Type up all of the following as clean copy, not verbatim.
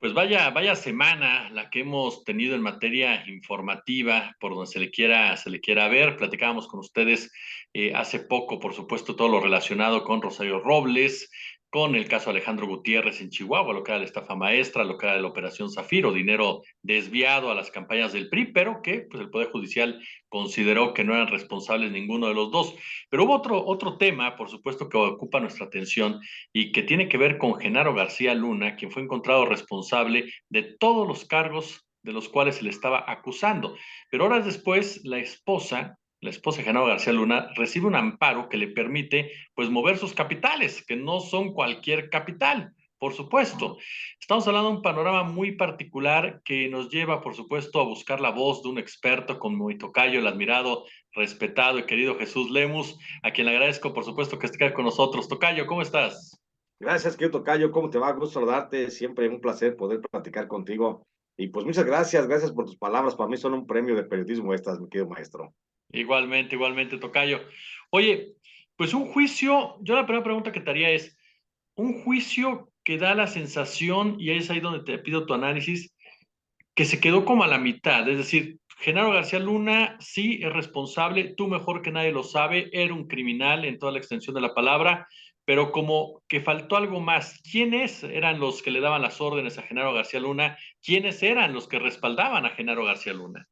Pues vaya semana la que hemos tenido en materia informativa, por donde se le quiera ver. Platicábamos con ustedes hace poco, por supuesto, todo lo relacionado con Rosario Robles, con el caso Alejandro Gutiérrez en Chihuahua, lo que era la estafa maestra, lo que era la Operación Zafiro, dinero desviado a las campañas del PRI, pero que pues, el Poder Judicial consideró que no eran responsables ninguno de los dos. Pero hubo otro tema, por supuesto, que ocupa nuestra atención y que tiene que ver con Genaro García Luna, quien fue encontrado responsable de todos los cargos de los cuales se le estaba acusando. Pero horas después, la esposa de Genaro García Luna, recibe un amparo que le permite, pues, mover sus capitales, que no son cualquier capital, por supuesto. Estamos hablando de un panorama muy particular que nos lleva, por supuesto, a buscar la voz de un experto como mi tocayo, el admirado, respetado y querido Jesús Lemus, a quien le agradezco, por supuesto, que esté con nosotros. Tocayo, ¿cómo estás? Gracias, querido tocayo, ¿cómo te va? Gusto saludarte, siempre un placer poder platicar contigo. Y pues muchas gracias, gracias por tus palabras. Para mí son un premio de periodismo estas, mi querido maestro. Igualmente, Tocayo. Oye, pues un juicio, yo la primera pregunta que te haría es, un juicio que da la sensación, y es ahí donde te pido tu análisis, que se quedó como a la mitad, es decir, Genaro García Luna sí es responsable, tú mejor que nadie lo sabe, era un criminal en toda la extensión de la palabra, pero como que faltó algo más. ¿Quiénes eran los que le daban las órdenes a Genaro García Luna? ¿Quiénes eran los que respaldaban a Genaro García Luna?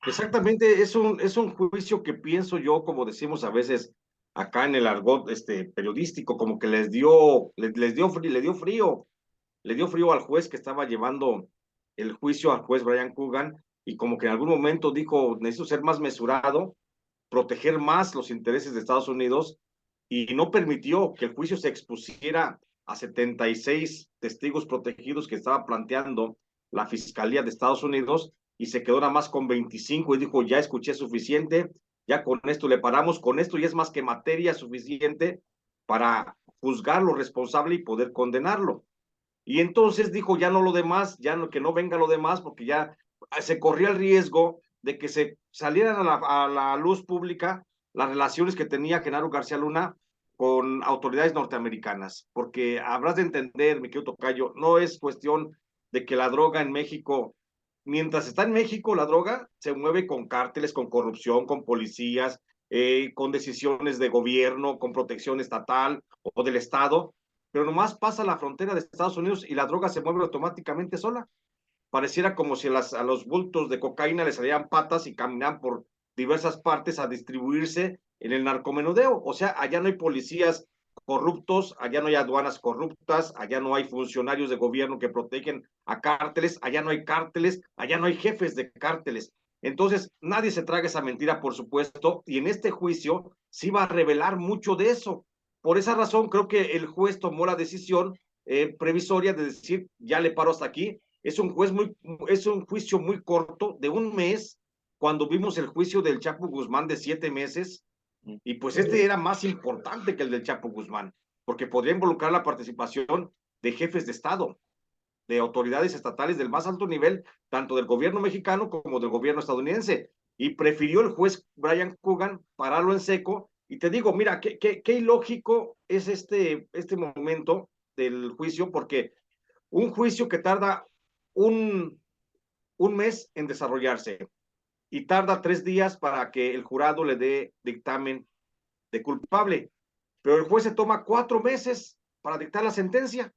Exactamente, es un juicio que pienso yo, como decimos a veces acá en el argot periodístico, como que le dio frío al juez que estaba llevando el juicio, al juez Brian Coogan, y como que en algún momento dijo, necesito ser más mesurado, proteger más los intereses de Estados Unidos, y no permitió que el juicio se expusiera a 76 testigos protegidos que estaba planteando la Fiscalía de Estados Unidos, y se quedó nada más con 25 y dijo, ya escuché suficiente, ya con esto le paramos, con esto ya es más que materia suficiente para juzgar lo responsable y poder condenarlo. Y entonces dijo, ya no lo demás, ya no, que no venga lo demás, porque ya se corría el riesgo de que se salieran a la luz pública las relaciones que tenía Genaro García Luna con autoridades norteamericanas, porque habrás de entender, mi querido tocayo, no es cuestión de que la droga en México, mientras está en México, la droga se mueve con cárteles, con corrupción, con policías, con decisiones de gobierno, con protección estatal o del Estado, pero nomás pasa la frontera de Estados Unidos y la droga se mueve automáticamente sola. Pareciera como si a los bultos de cocaína les salían patas y caminaban por diversas partes a distribuirse en el narcomenudeo. O sea, allá no hay policías corruptos, allá no hay aduanas corruptas, allá no hay funcionarios de gobierno que protegen a cárteles, allá no hay cárteles, allá no hay jefes de cárteles. Entonces, nadie se traga esa mentira, por supuesto, y en este juicio sí va a revelar mucho de eso. Por esa razón, creo que el juez tomó la decisión previsoria de decir, ya le paro hasta aquí. Es un juicio muy corto, de un mes, cuando vimos el juicio del Chapo Guzmán de 7 meses, y pues este era más importante que el del Chapo Guzmán, porque podría involucrar la participación de jefes de Estado, de autoridades estatales del más alto nivel, tanto del gobierno mexicano como del gobierno estadounidense. Y prefirió el juez Brian Coogan pararlo en seco. Y te digo, mira, qué ilógico es este momento del juicio, porque un juicio que tarda un, un mes en desarrollarse y tarda 3 días para que el jurado le dé dictamen de culpable, pero el juez se toma 4 meses para dictar la sentencia.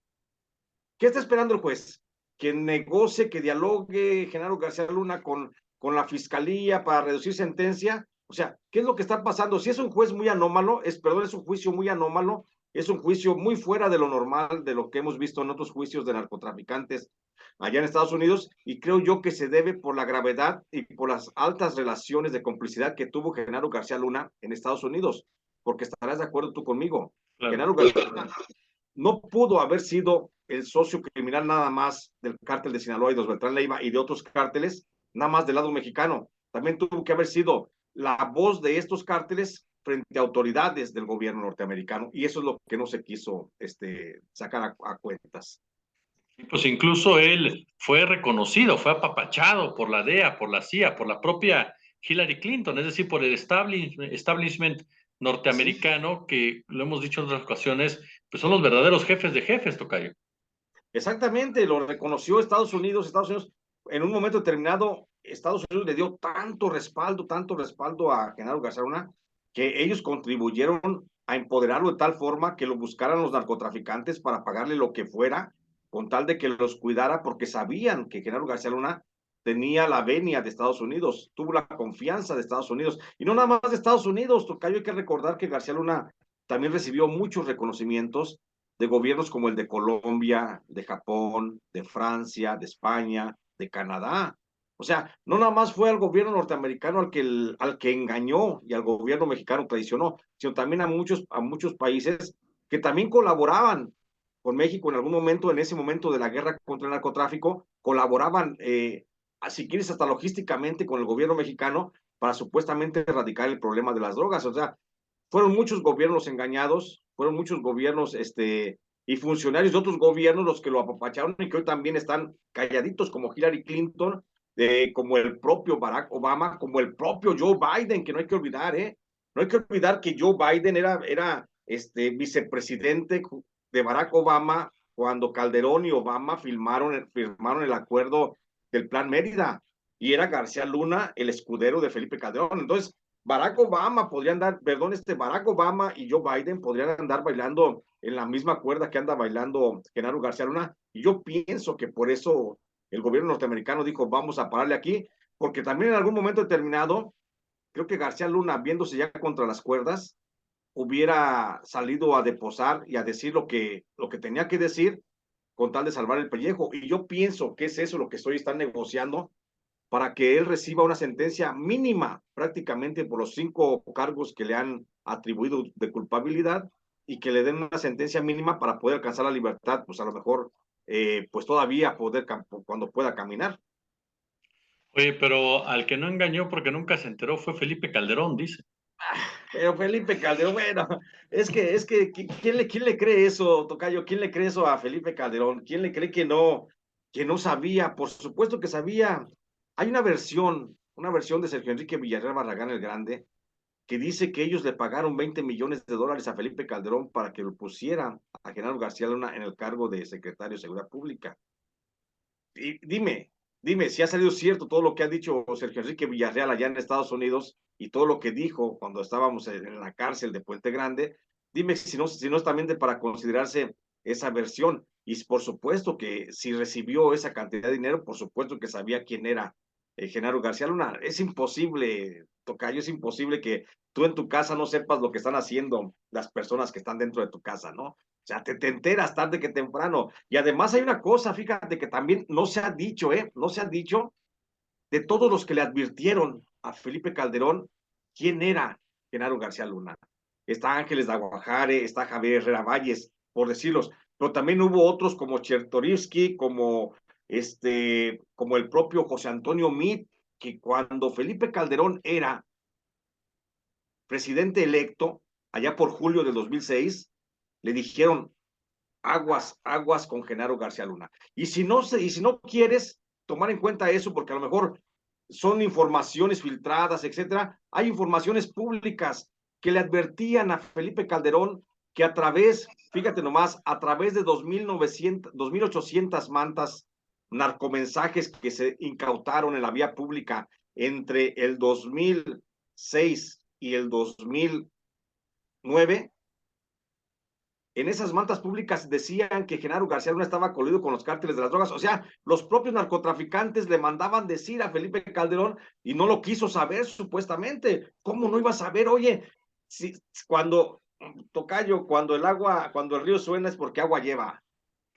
¿Qué está esperando el juez? Que negocie, que dialogue Genaro García Luna con la fiscalía para reducir sentencia. O sea, ¿qué es lo que está pasando? Si es un juez muy anómalo, es un juicio muy anómalo, es un juicio muy fuera de lo normal, de lo que hemos visto en otros juicios de narcotraficantes allá en Estados Unidos, y creo yo que se debe por la gravedad y por las altas relaciones de complicidad que tuvo Genaro García Luna en Estados Unidos, porque estarás de acuerdo tú conmigo. Claro. Genaro García Luna no pudo haber sido el socio criminal nada más del cártel de Sinaloa y de los Beltrán Leiva y de otros cárteles, nada más del lado mexicano. También tuvo que haber sido la voz de estos cárteles frente a autoridades del gobierno norteamericano, y eso es lo que no se quiso sacar a cuentas. Pues incluso él fue reconocido, fue apapachado por la DEA, por la CIA, por la propia Hillary Clinton, es decir, por el establishment Sí, norteamericano, que lo hemos dicho en otras ocasiones, pues son los verdaderos jefes de jefes, Tocayo. Exactamente, lo reconoció Estados Unidos. Estados Unidos, en un momento determinado, Estados Unidos le dio tanto respaldo a Genaro García Luna, que ellos contribuyeron a empoderarlo de tal forma que lo buscaran los narcotraficantes para pagarle lo que fuera, con tal de que los cuidara, porque sabían que Genaro García Luna tenía la venia de Estados Unidos, tuvo la confianza de Estados Unidos, y no nada más de Estados Unidos, tocayo, hay que recordar que García Luna también recibió muchos reconocimientos de gobiernos como el de Colombia, de Japón, de Francia, de España, de Canadá. O sea, no nada más fue al gobierno norteamericano al que engañó y al gobierno mexicano traicionó, sino también a muchos países que también colaboraban con México en algún momento, en ese momento de la guerra contra el narcotráfico, colaboraban, si quieres, hasta logísticamente con el gobierno mexicano para supuestamente erradicar el problema de las drogas. O sea, fueron muchos gobiernos engañados, fueron muchos gobiernos y funcionarios de otros gobiernos los que lo apapacharon y que hoy también están calladitos, como Hillary Clinton, como el propio Barack Obama, como el propio Joe Biden, que no hay que olvidar, ¿eh? No hay que olvidar que Joe Biden era vicepresidente de Barack Obama cuando Calderón y Obama firmaron el acuerdo del Plan Mérida, y era García Luna el escudero de Felipe Calderón. Entonces, Barack Obama y Joe Biden podrían andar bailando en la misma cuerda que anda bailando Genaro García Luna. Y yo pienso que por eso el gobierno norteamericano dijo, vamos a pararle aquí, porque también en algún momento determinado, creo que García Luna, viéndose ya contra las cuerdas, hubiera salido a deposar y a decir lo que tenía que decir con tal de salvar el pellejo. Y yo pienso que es eso lo que están negociando para que él reciba una sentencia mínima prácticamente por los 5 cargos que le han atribuido de culpabilidad, y que le den una sentencia mínima para poder alcanzar la libertad, pues a lo mejor, pues todavía poder, cuando pueda caminar. Oye, pero al que no engañó porque nunca se enteró fue Felipe Calderón, dice. Pero Felipe Calderón, bueno, ¿quién le cree eso, tocayo? ¿Quién le cree eso a Felipe Calderón? ¿Quién le cree que no sabía? Por supuesto que sabía. Hay una versión de Sergio Enrique Villarreal Barragán el Grande, que dice que ellos le pagaron $20 millones a Felipe Calderón para que lo pusiera a Genaro García Luna en el cargo de secretario de Seguridad Pública. Y dime si ha salido cierto todo lo que ha dicho Sergio Enrique Villarreal allá en Estados Unidos y todo lo que dijo cuando estábamos en la cárcel de Puente Grande. Dime si no es también para considerarse esa versión. Y por supuesto que si recibió esa cantidad de dinero, por supuesto que sabía quién era Genaro García Luna. Es imposible, tocayo, es imposible que tú en tu casa no sepas lo que están haciendo las personas que están dentro de tu casa, ¿no? O sea, te enteras tarde que temprano. Y además hay una cosa, fíjate, que también no se ha dicho, ¿eh? No se ha dicho de todos los que le advirtieron a Felipe Calderón quién era Genaro García Luna. Está Ángeles de Aguajare, está Javier Herrera Valles, por decirlos, pero también hubo otros como Chertorivsky, como el propio José Antonio Meade, que cuando Felipe Calderón era presidente electo, allá por julio del 2006, le dijeron aguas con Genaro García Luna. Y si no quieres tomar en cuenta eso, porque a lo mejor son informaciones filtradas, etcétera, hay informaciones públicas que le advertían a Felipe Calderón que fíjate nomás, a través de 2.800 mantas, narcomensajes que se incautaron en la vía pública entre el 2006 y el 2009, en esas mantas públicas decían que Genaro García Luna estaba coludido con los cárteles de las drogas. O sea, los propios narcotraficantes le mandaban decir a Felipe Calderón y no lo quiso saber, supuestamente. ¿Cómo no iba a saber? Oye, si, cuando, tocayo, cuando el río suena es porque agua lleva.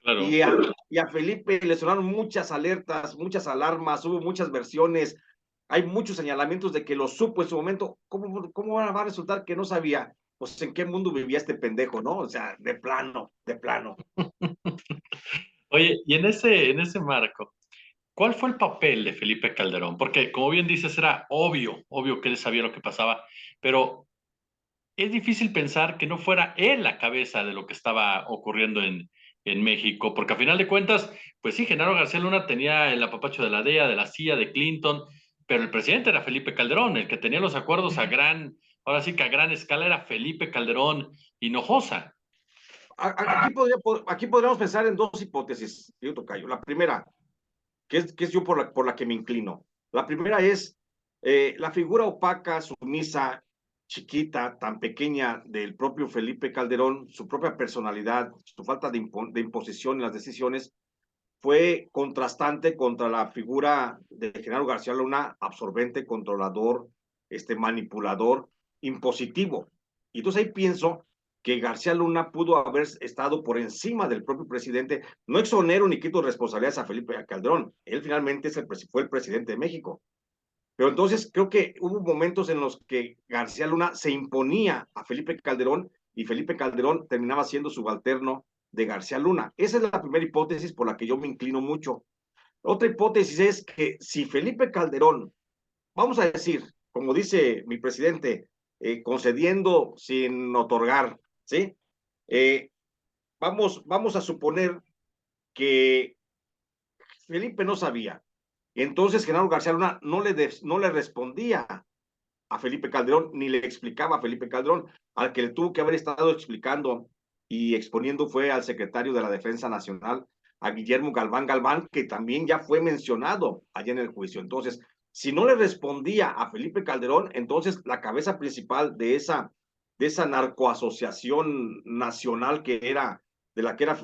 Claro. Y a, y a Felipe le sonaron muchas alertas, muchas alarmas, hubo muchas versiones, hay muchos señalamientos de que lo supo en su momento. ¿Cómo va a resultar que no sabía? Pues en qué mundo vivía este pendejo, ¿no? O sea, de plano, de plano. Oye, y en ese marco, ¿cuál fue el papel de Felipe Calderón? Porque, como bien dices, era obvio que él sabía lo que pasaba, pero es difícil pensar que no fuera él la cabeza de lo que estaba ocurriendo en México, porque a final de cuentas, pues sí, Genaro García Luna tenía el apapacho de la DEA, de la CIA, de Clinton, pero el presidente era Felipe Calderón, el que tenía los acuerdos ahora sí que a gran escala era Felipe Calderón Hinojosa. aquí podríamos pensar en dos hipótesis, yo tocayo. La primera, que es yo por la que me inclino. La primera es la figura opaca, sumisa, chiquita, tan pequeña del propio Felipe Calderón, su propia personalidad, su falta de imposición en las decisiones, fue contrastante contra la figura de Genaro García Luna, absorbente, controlador, manipulador, impositivo. Y entonces ahí pienso que García Luna pudo haber estado por encima del propio presidente. No exonero ni quito responsabilidades a Felipe Calderón. Él finalmente fue el presidente de México. Pero entonces creo que hubo momentos en los que García Luna se imponía a Felipe Calderón y Felipe Calderón terminaba siendo subalterno de García Luna. Esa es la primera hipótesis por la que yo me inclino mucho. Otra hipótesis es que si Felipe Calderón, vamos a decir, como dice mi presidente, concediendo sin otorgar, ¿sí? Eh, vamos a suponer que Felipe no sabía. Entonces Genaro García Luna no le respondía a Felipe Calderón, ni le explicaba a Felipe Calderón. Al que le tuvo que haber estado explicando y exponiendo fue al secretario de la Defensa Nacional, a Guillermo Galván Galván, que también ya fue mencionado allá en el juicio. Entonces, si no le respondía a Felipe Calderón, entonces la cabeza principal de esa narcoasociación nacional de la que era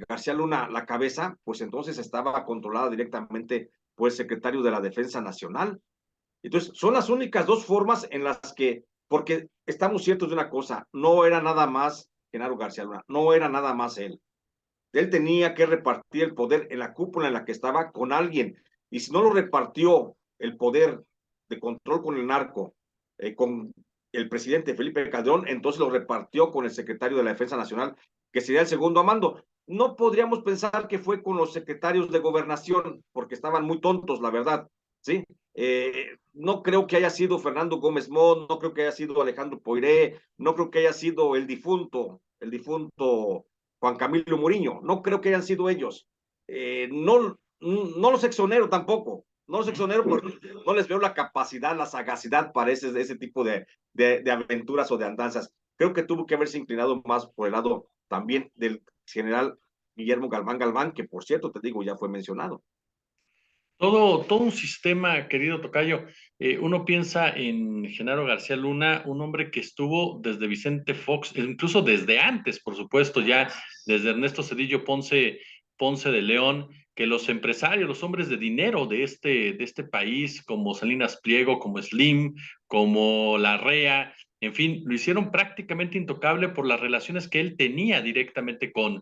García Luna la cabeza, pues entonces estaba controlada directamente por el secretario de la Defensa Nacional. Entonces, son las únicas dos formas en las que, porque estamos ciertos de una cosa, no era nada más Genaro García Luna, no era nada más él. Él tenía que repartir el poder en la cúpula en la que estaba con alguien. Y si no lo repartió el poder de control con el narco, con el presidente Felipe Calderón, entonces lo repartió con el secretario de la Defensa Nacional, que sería el segundo a mando. No podríamos pensar que fue con los secretarios de gobernación, porque estaban muy tontos, la verdad, ¿sí? No creo que haya sido Fernando Gómez Mont, no creo que haya sido Alejandro Poiré, no creo que haya sido el difunto Juan Camilo Muriño, no creo que hayan sido ellos. No los exonero tampoco, no los exonero porque no les veo la capacidad, la sagacidad para ese tipo de aventuras o de andanzas. Creo que tuvo que haberse inclinado más por el lado también del general Guillermo Galván Galván, que por cierto, te digo, ya fue mencionado. Todo un sistema, querido Tocayo. Uno piensa en Genaro García Luna, un hombre que estuvo desde Vicente Fox, incluso desde antes, por supuesto, ya desde Ernesto Cedillo Ponce de León, que los empresarios, los hombres de dinero de este país, como Salinas Pliego, como Slim, como Larrea, en fin, lo hicieron prácticamente intocable por las relaciones que él tenía directamente con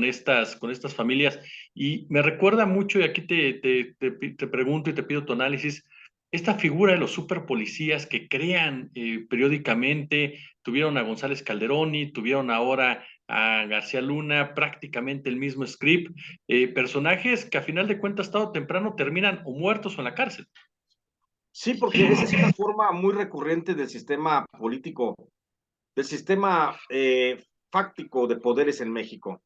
estas familias. Y me recuerda mucho, y aquí te pregunto y te pido tu análisis, esta figura de los superpolicías que crean periódicamente, tuvieron a González Calderoni, tuvieron ahora a García Luna, prácticamente el mismo script, personajes que a final de cuentas, tarde o temprano, terminan o muertos o en la cárcel. Sí, porque esa es una forma muy recurrente del sistema político, del sistema fáctico de poderes en México.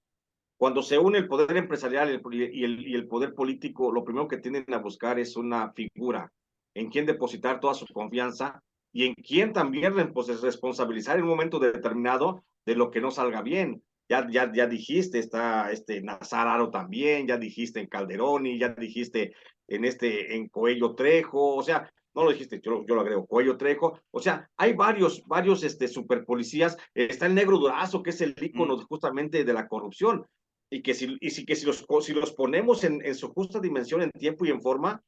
Cuando se une el poder empresarial y el poder político, lo primero que tienden a buscar es una figura en quien depositar toda su confianza y en quien también pues, responsabilizar en un momento determinado de lo que no salga bien. Ya dijiste, está Nazar Aro también, ya dijiste en Calderoni, ya dijiste en Coello Trejo, o sea, no lo dijiste, yo lo agrego, Coello Trejo, o sea, hay varios super policías, está el Negro Durazo, que es el ícono justamente de la corrupción, y si los ponemos en su justa dimensión, en tiempo y en forma,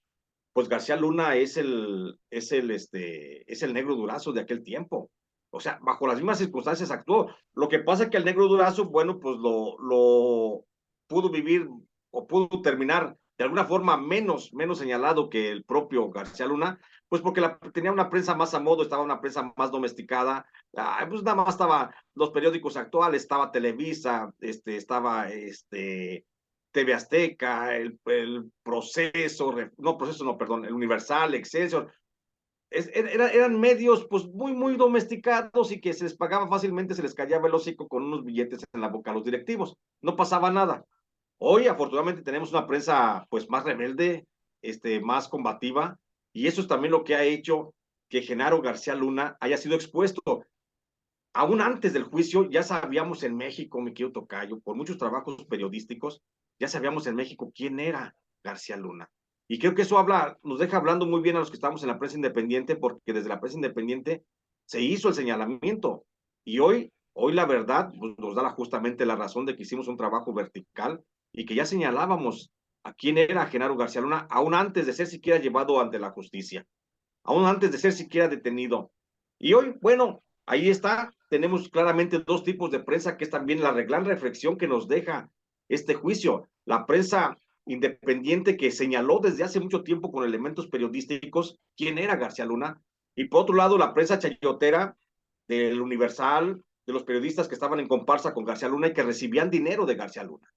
pues García Luna es el Negro Durazo de aquel tiempo. O sea, bajo las mismas circunstancias actuó. Lo que pasa es que el Negro Durazo, bueno, pues lo pudo vivir o pudo terminar de alguna forma menos señalado que el propio García Luna, pues porque tenía una prensa más a modo, estaba una prensa más domesticada, pues nada más estaba los periódicos actuales, estaba Televisa, estaba TV Azteca, el Proceso, no Proceso, no, perdón, el Universal, Excelsior, eran medios pues muy domesticados y que se les pagaba fácilmente, se les callaba el hocico con unos billetes en la boca a los directivos, no pasaba nada. Hoy afortunadamente tenemos una prensa pues más rebelde, más combativa, y eso es también lo que ha hecho que Genaro García Luna haya sido expuesto. aún antes del juicio, ya sabíamos en México, mi querido tocayo, por muchos trabajos periodísticos, ya sabíamos en México quién era García Luna. Y creo que eso nos deja hablando muy bien a los que estamos en la prensa independiente, porque desde la prensa independiente se hizo el señalamiento. Y hoy la verdad pues, nos da justamente la razón de que hicimos un trabajo vertical y que ya señalábamos a quién era Genaro García Luna, aún antes de ser siquiera llevado ante la justicia, aún antes de ser siquiera detenido. Y hoy, bueno, ahí está, tenemos claramente dos tipos de prensa, que es también la gran reflexión que nos deja este juicio. La prensa independiente que señaló desde hace mucho tiempo con elementos periodísticos quién era García Luna, y por otro lado la prensa chayotera del Universal, de los periodistas que estaban en comparsa con García Luna y que recibían dinero de García Luna.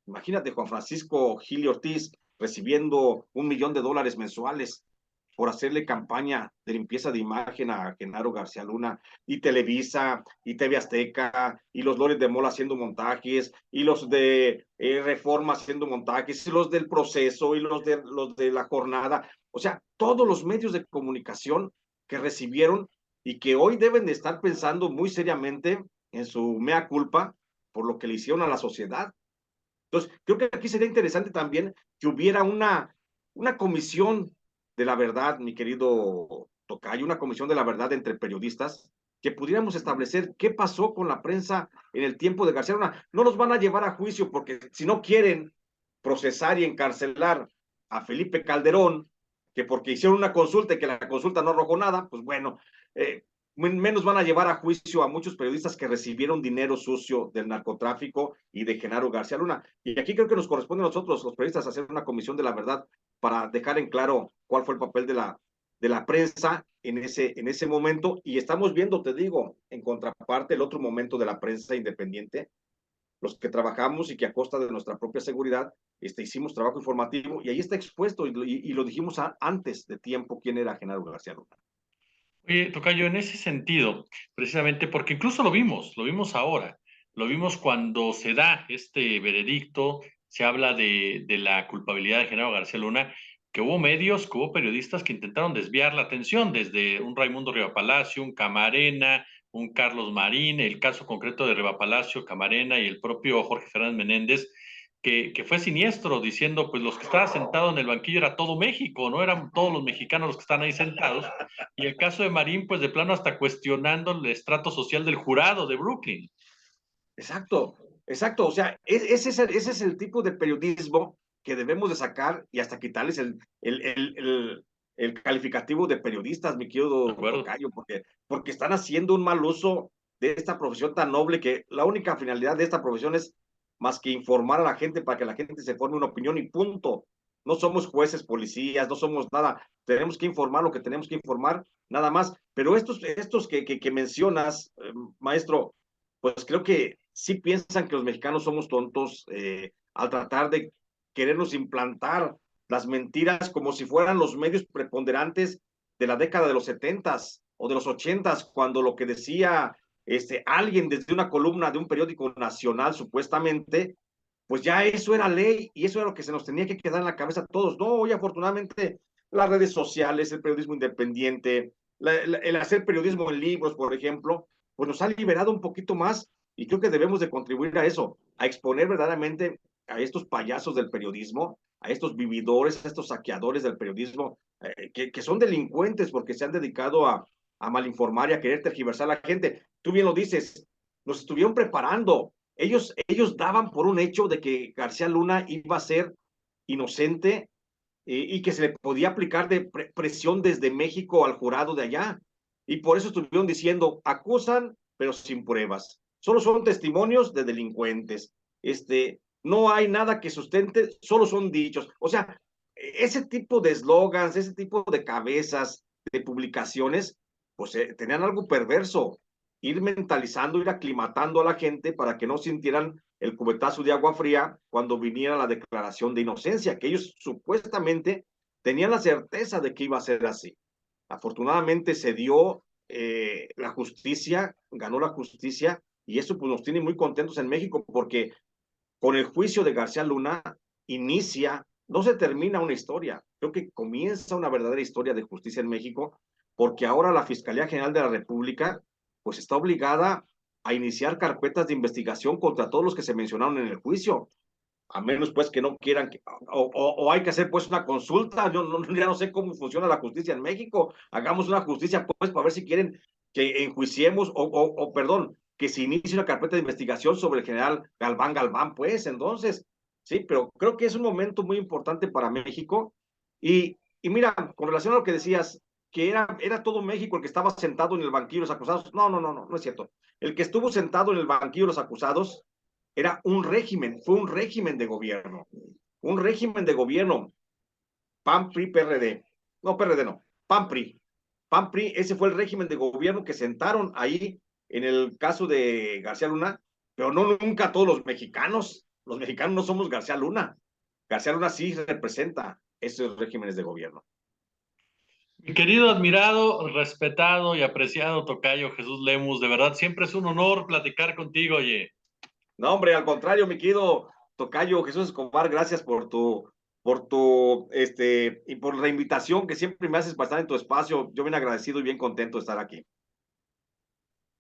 Imagínate Juan Francisco Gil Ortiz recibiendo $1 millón mensuales por hacerle campaña de limpieza de imagen a Genaro García Luna, y Televisa, y TV Azteca, y los Lores de Mola haciendo montajes, y los de Reforma haciendo montajes, y los del Proceso, y los de La Jornada, o sea, todos los medios de comunicación que recibieron y que hoy deben de estar pensando muy seriamente en su mea culpa por lo que le hicieron a la sociedad. Entonces, creo que aquí sería interesante también que hubiera una comisión de la verdad, mi querido Tocayo, una comisión de la verdad entre periodistas, que pudiéramos establecer qué pasó con la prensa en el tiempo de García Luna. No los van a llevar a juicio porque si no quieren procesar y encarcelar a Felipe Calderón, que porque hicieron una consulta y que la consulta no arrojó nada, pues bueno, menos van a llevar a juicio a muchos periodistas que recibieron dinero sucio del narcotráfico y de Genaro García Luna. Y aquí creo que nos corresponde a nosotros, los periodistas, hacer una comisión de la verdad para dejar en claro cuál fue el papel de la prensa en ese momento. Y estamos viendo, te digo, en contraparte, el otro momento de la prensa independiente, los que trabajamos y que a costa de nuestra propia seguridad hicimos trabajo informativo, y ahí está expuesto, y lo dijimos antes de tiempo quién era Genaro García Luna. Oye, tocayo, en ese sentido, precisamente porque incluso lo vimos ahora, lo vimos cuando se da este veredicto, se habla de la culpabilidad de Genaro García Luna, que hubo medios, que hubo periodistas que intentaron desviar la atención, desde un Raimundo Rivapalacio, un Camarena, un Carlos Marín, el caso concreto de Rivapalacio, Camarena y el propio Jorge Fernández Menéndez, que fue siniestro, diciendo, pues los que estaban sentados en el banquillo era todo México, no eran todos los mexicanos los que están ahí sentados. Y el caso de Marín, pues de plano hasta cuestionando el estrato social del jurado de Brooklyn. Exacto, exacto. O sea, ese es el tipo de periodismo que debemos de sacar y hasta quitarles el calificativo de periodistas, mi ¿De querido acuerdo? Tocayo, porque están haciendo un mal uso de esta profesión tan noble, que la única finalidad de esta profesión es más que informar a la gente para que la gente se forme una opinión y punto. No somos jueces, policías, no somos nada. Tenemos que informar lo que tenemos que informar, nada más. Pero estos que mencionas, maestro, pues creo que sí piensan que los mexicanos somos tontos, al tratar de querernos implantar las mentiras como si fueran los medios preponderantes de la década de los 70s o de los 80s, cuando lo que decía alguien desde una columna de un periódico nacional supuestamente, pues ya eso era ley y eso era lo que se nos tenía que quedar en la cabeza a todos. No, hoy afortunadamente las redes sociales, el periodismo independiente, el hacer periodismo en libros, por ejemplo, pues nos ha liberado un poquito más, y creo que debemos de contribuir a eso, a exponer verdaderamente a estos payasos del periodismo, a estos vividores, a estos saqueadores del periodismo, que son delincuentes porque se han dedicado a malinformar y a querer tergiversar a la gente. Tú bien lo dices, nos estuvieron preparando. Ellos daban por un hecho de que García Luna iba a ser inocente, y que se le podía aplicar de presión desde México al jurado de allá. Y por eso estuvieron diciendo, acusan, pero sin pruebas. Solo son testimonios de delincuentes. No hay nada que sustente, solo son dichos. O sea, ese tipo de eslogans, ese tipo de cabezas, de publicaciones, pues tenían algo perverso. Ir mentalizando, ir aclimatando a la gente para que no sintieran el cubetazo de agua fría cuando viniera la declaración de inocencia, que ellos supuestamente tenían la certeza de que iba a ser así. Afortunadamente se dio la justicia, ganó la justicia, y eso pues nos tiene muy contentos en México, porque con el juicio de García Luna inicia, no se termina una historia, creo que comienza una verdadera historia de justicia en México, porque ahora la Fiscalía General de la República pues está obligada a iniciar carpetas de investigación contra todos los que se mencionaron en el juicio, a menos pues que no quieran, o hay que hacer pues una consulta. Yo ya no sé cómo funciona la justicia en México. Hagamos una justicia pues para ver si quieren que enjuiciemos, perdón, que se inicie una carpeta de investigación sobre el general Galván, pues entonces, sí, pero creo que es un momento muy importante para México. Y mira, con relación a lo que decías, que era todo México el que estaba sentado en el banquillo de los acusados. No es cierto. El que estuvo sentado en el banquillo de los acusados era un régimen, fue un régimen de gobierno, un régimen de gobierno, PAN, PRI, PRD, no, PRD no, PAN, PRI, PAN, PRI, ese fue el régimen de gobierno que sentaron ahí en el caso de García Luna, pero no nunca todos los mexicanos no somos García Luna sí representa esos regímenes de gobierno. Mi querido, admirado, respetado y apreciado tocayo Jesús Lemus, de verdad siempre es un honor platicar contigo, oye. No, hombre, al contrario, mi querido tocayo Jesús Escobar, gracias y por la invitación que siempre me haces pasar en tu espacio. Yo bien agradecido y bien contento de estar aquí.